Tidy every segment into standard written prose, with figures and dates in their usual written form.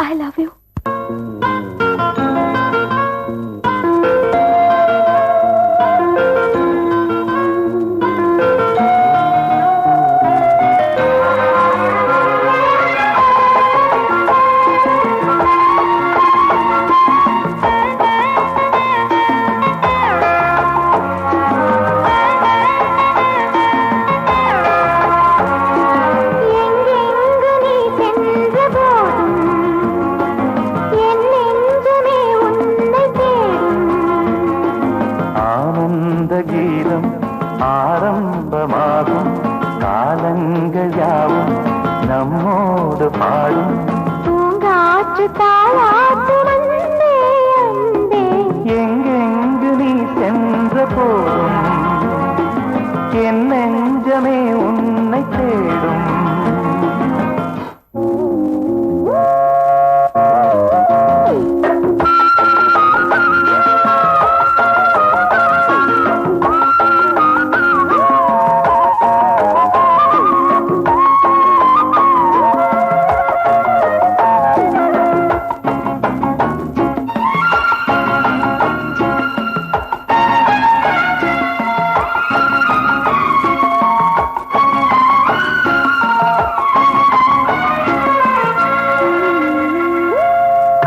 I love you. ஆரம்பமாகும் காலங்கள் யாவும் நம்மோடு பாடும் பூங்காற்று தாளாட்டு வந்தே அன்பே. எங்கெங்கு நீ சென்ற போதும் என் நெஞ்சமே உன்னை தேடும்.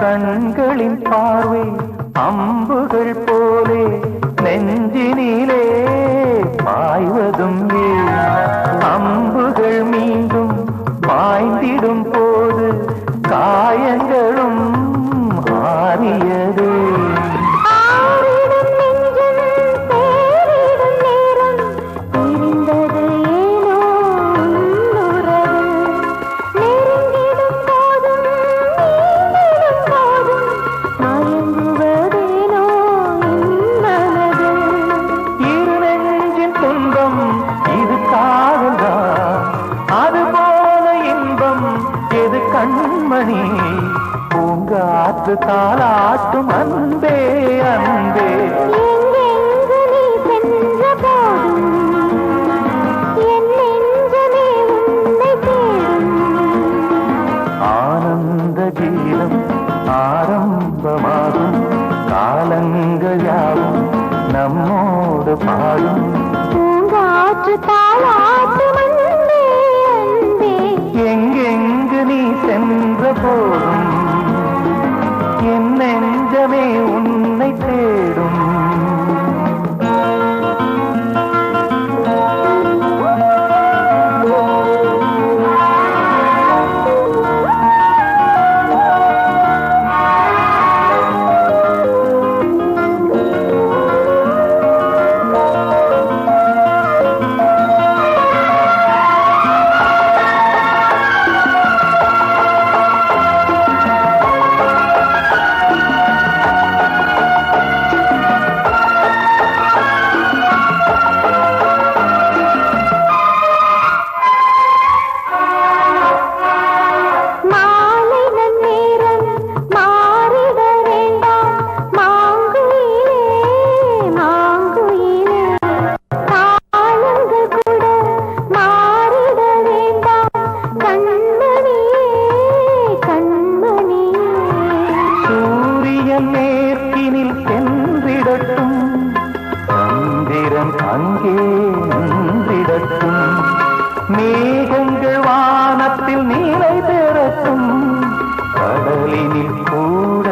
கண்களின் பார்வை அம்புகள் போலே நெஞ்சினிலே பாய்வதும் அம்புகள் மீண்டும் பாய்ந்திடும் போது காயங்களும் ஆறியது. கண்மணி பூங்காற்று தாளாட்டும் அன்பே அன்பே. ஆனந்த கீதம் ஆரம்பமாகும் காலங்கள் யாவும் நம்மோடு பாடும் பூங்காற்று தாளாட்டும் அன்பே அன்பே. எங்கெங்கு நீ சென்ற போதும் என் நெஞ்சமே உன்னை தேடும். மேற்கினில் சென்றிடட்டும் சந்திரன் அங்கே நின்றிடட்டும் மேகங்கள் வானத்தில் நீலை பெறட்டும் கடலினில் கூட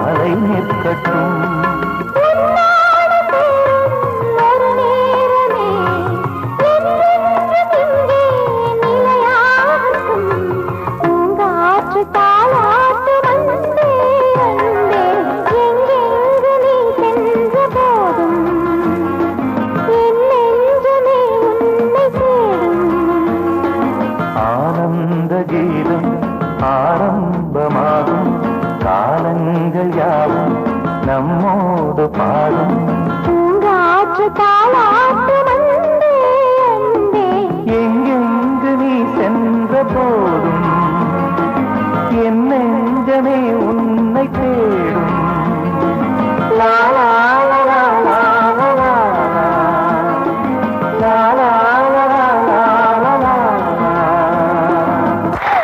அலை நிற்கட்டும். ஆனந்த கீதம் ஆரம்பமாகும் காலங்கள் யாவும் நம்மோடு பாடும்